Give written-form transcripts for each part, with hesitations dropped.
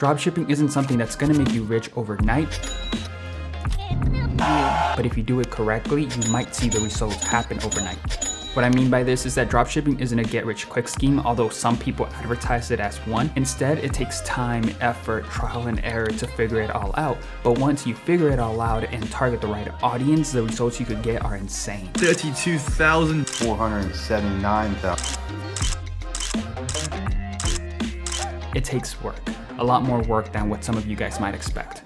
Dropshipping isn't something that's gonna make you rich overnight, but if you do it correctly, you might see the results happen overnight. What I mean by this is that dropshipping isn't a get-rich-quick scheme, although some people advertise it as one. Instead, it takes time, effort, trial and error to figure it all out. But once you figure it all out and target the right audience, the results you could get are insane. 32,479,000. It takes work, a lot more work than what some of you guys might expect.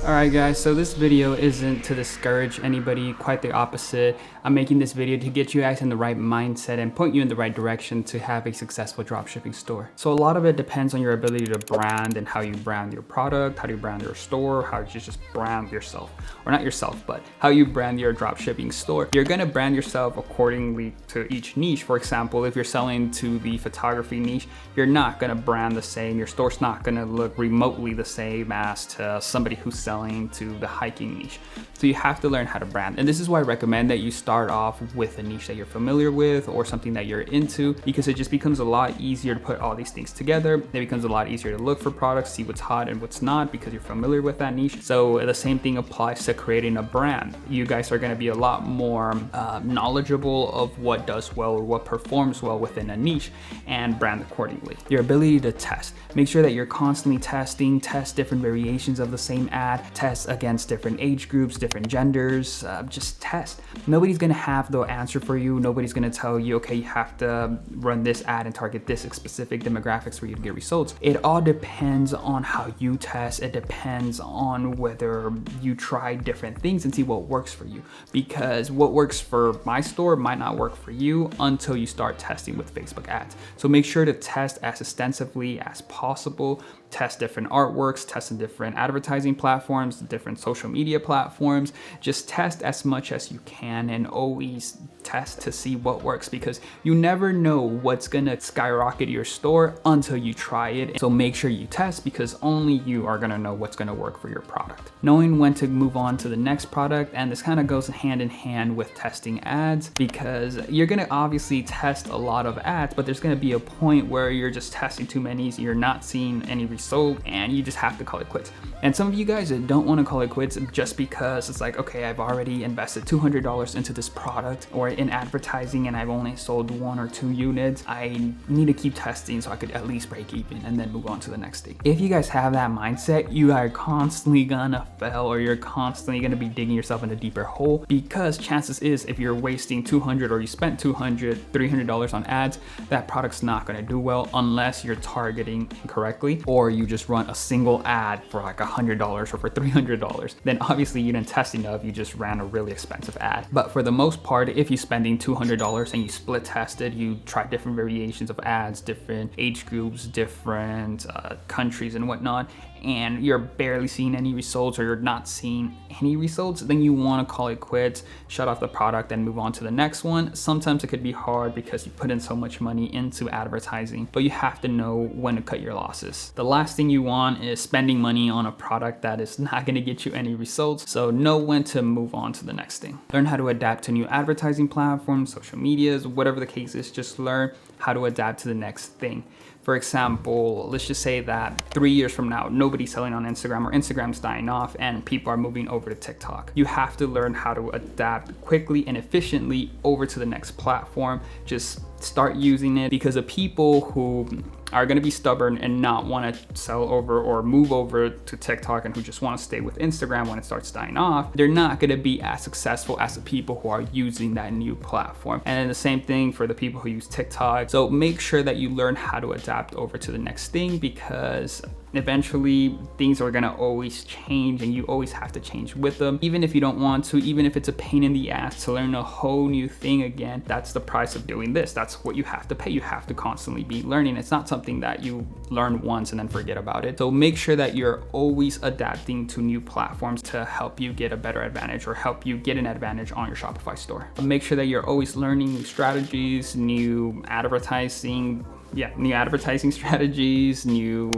Alright guys, so this video isn't to discourage anybody, quite the opposite. I'm making this video to get you guys in the right mindset and point you in the right direction to have a successful dropshipping store. So a lot of it depends on your ability to brand and how you brand your product, how do you brand your store, how you just brand yourself. Or not yourself, but how you brand your dropshipping store. You're gonna brand yourself accordingly to each niche. For example, if you're selling to the photography niche, you're not gonna brand the same. Your store's not gonna look remotely the same as to somebody who's selling to the hiking niche. So you have to learn how to brand. And this is why I recommend that you start off with a niche that you're familiar with or something that you're into, because it just becomes a lot easier to put all these things together. It becomes a lot easier to look for products, see what's hot and what's not, because you're familiar with that niche. So the same thing applies to creating a brand. You guys are going to be a lot more knowledgeable of what does well or what performs well within a niche and brand accordingly. Your ability to test. Make sure that you're constantly testing, test different variations of the same ad, test against different age groups, different genders, just test. Nobody's gonna have the answer for you. Nobody's gonna tell you, okay, you have to run this ad and target this specific demographics for you to get results. It all depends on how you test. It depends on whether you try different things and see what works for you. Because what works for my store might not work for you until you start testing with Facebook ads. So make sure to test as extensively as possible. Test different artworks, test in different advertising platforms, different social media platforms. Just test as much as you can and always test to see what works, because you never know what's gonna skyrocket your store until you try it. So make sure you test, because only you are gonna know what's gonna work for your product. Knowing when to move on to the next product, and this kind of goes hand in hand with testing ads, because you're gonna obviously test a lot of ads, but there's gonna be a point where you're just testing too many, so you're not seeing any result and you just have to call it quits. And some of you guys that don't want to call it quits just because it's like, okay, I've already invested $200 into this product or in advertising and I've only sold 1 or 2 units. I need to keep testing so I could at least break even and then move on to the next thing. If you guys have that mindset, you are constantly gonna fail, or you're constantly gonna be digging yourself in a deeper hole, because chances is if you're wasting $200 or you spent $200, $300 on ads, that product's not gonna do well unless you're targeting incorrectly, or you just run a single ad for like $100 or for $300. Then obviously you didn't test enough, you just ran a really expensive ad. But for the most part, if you're spending $200 and you split tested, you try different variations of ads, different age groups, different countries and whatnot, and you're barely seeing any results or you're not seeing any results, then you want to call it quits, shut off the product and move on to the next one. Sometimes it could be hard because you put in so much money into advertising, but you have to know when to cut your losses. The last thing you want is spending money on a product that is not going to get you any results. So know when to move on to the next thing. Learn how to adapt to new advertising platforms, social medias, whatever the case is, just learn how to adapt to the next thing. For example, let's just say that 3 years from now, nobody's selling on Instagram or Instagram's dying off and people are moving over to TikTok. You have to learn how to adapt quickly and efficiently over to the next platform. Just start using it, because the people who are going to be stubborn and not want to sell over or move over to TikTok and who just want to stay with Instagram when it starts dying off, they're not going to be as successful as the people who are using that new platform. And then the same thing for the people who use TikTok. So make sure that you learn how to adapt over to the next thing, because eventually things are gonna always change and you always have to change with them. Even if you don't want to, even if it's a pain in the ass to learn a whole new thing again, that's the price of doing this. That's what you have to pay. You have to constantly be learning. It's not something that you learn once and then forget about it. So make sure that you're always adapting to new platforms to help you get a better advantage or help you get an advantage on your Shopify store. Make sure that you're always learning new strategies, new advertising, new advertising strategies, new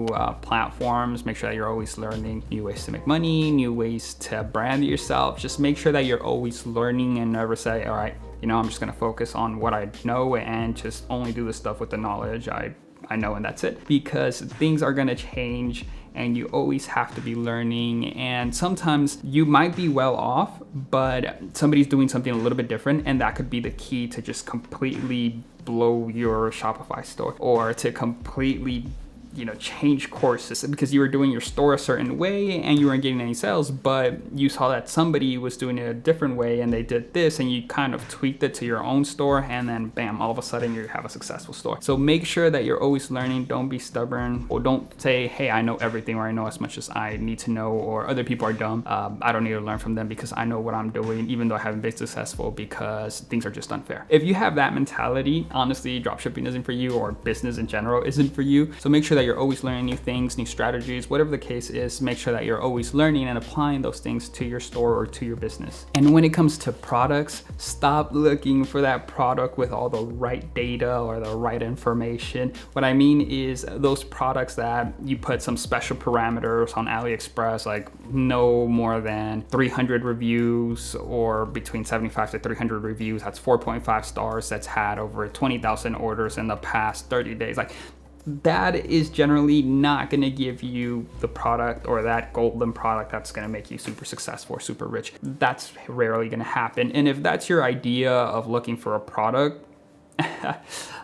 platforms. Make sure that you're always learning new ways to make money, new ways to brand yourself. Just make sure that you're always learning and never say, all right, I'm just gonna focus on what I know and just only do the stuff with the knowledge I know, and that's it. Because things are gonna change and you always have to be learning. And sometimes you might be well off, but somebody's doing something a little bit different, and that could be the key to just completely blow your Shopify store, or to completely change courses, because you were doing your store a certain way and you weren't getting any sales, but you saw that somebody was doing it a different way and they did this, and you kind of tweaked it to your own store, and then bam, all of a sudden you have a successful store. So make sure that you're always learning. Don't be stubborn, or don't say, hey, I know everything, or I know as much as I need to know, or other people are dumb. I don't need to learn from them because I know what I'm doing, even though I haven't been successful, because things are just unfair. If you have that mentality, honestly, dropshipping isn't for you, or business in general isn't for you. So make sure that you're always learning new things, new strategies, whatever the case is. Make sure that you're always learning and applying those things to your store or to your business. And when it comes to products, stop looking for that product with all the right data or the right information. What I mean is those products that you put some special parameters on AliExpress, like no more than 300 reviews, or between 75 to 300 reviews, that's 4.5 stars, that's had over 20,000 orders in the past 30 days. Like, that is generally not going to give you the product, or that golden product that's going to make you super successful or super rich. That's rarely going to happen. And if that's your idea of looking for a product,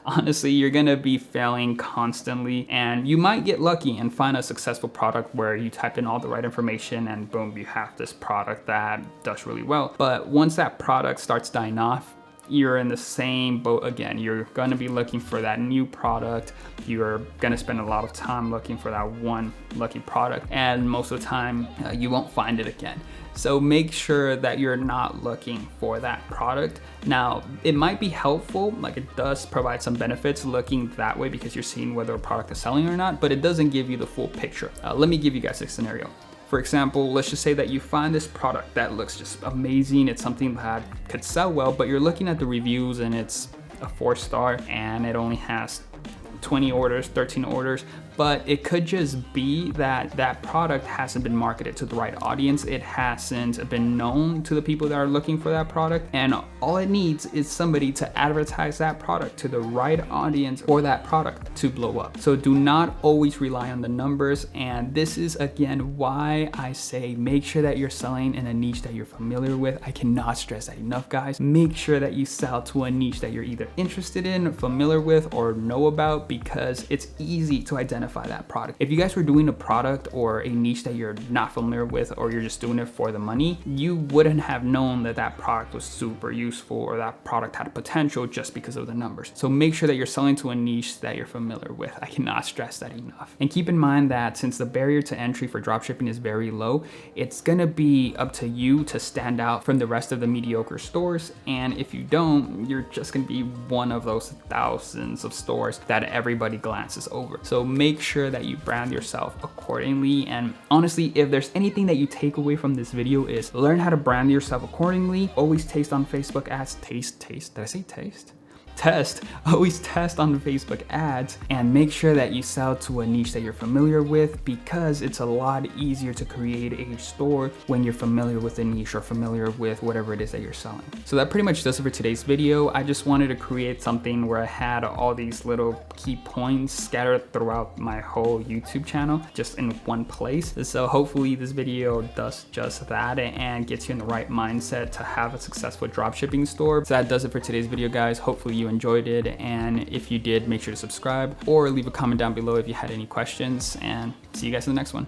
honestly, you're going to be failing constantly, and you might get lucky and find a successful product where you type in all the right information and boom, you have this product that does really well. But once that product starts dying off, you're in the same boat again. You're gonna be looking for that new product. You're gonna spend a lot of time looking for that one lucky product, and most of the time you won't find it again. So make sure that you're not looking for that product. Now, it might be helpful, like it does provide some benefits looking that way, because you're seeing whether a product is selling or not, but it doesn't give you the full picture. Let me give you guys a scenario. For example, let's just say that you find this product that looks just amazing. It's something that could sell well, but you're looking at the reviews and it's a 4-star and it only has 20 orders, 13 orders, but it could just be that that product hasn't been marketed to the right audience. It hasn't been known to the people that are looking for that product, and all it needs is somebody to advertise that product to the right audience for that product to blow up. So do not always rely on the numbers, and this is again why I say make sure that you're selling in a niche that you're familiar with. I cannot stress that enough, guys. Make sure that you sell to a niche that you're either interested in, familiar with, or know about, because it's easy to identify that product. If you guys were doing a product or a niche that you're not familiar with, or you're just doing it for the money, you wouldn't have known that that product was super useful or that product had potential just because of the numbers. So make sure that you're selling to a niche that you're familiar with. I cannot stress that enough. And keep in mind that since the barrier to entry for dropshipping is very low, it's gonna be up to you to stand out from the rest of the mediocre stores. And if you don't, you're just gonna be one of those thousands of stores that everybody glances over. So make sure that you brand yourself accordingly. And honestly, if there's anything that you take away from this video, is learn how to brand yourself accordingly. Always taste on Facebook ads. Taste. Did I say taste? Always test on Facebook ads, and make sure that you sell to a niche that you're familiar with, because it's a lot easier to create a store when you're familiar with the niche or familiar with whatever it is that you're selling. So that pretty much does it for today's video. I just wanted to create something where I had all these little key points scattered throughout my whole YouTube channel, just in one place. So hopefully this video does just that and gets you in the right mindset to have a successful dropshipping store. So that does it for today's video, guys. Hopefully you enjoyed it, and if you did, make sure to subscribe or leave a comment down below if you had any questions, and see you guys in the next one.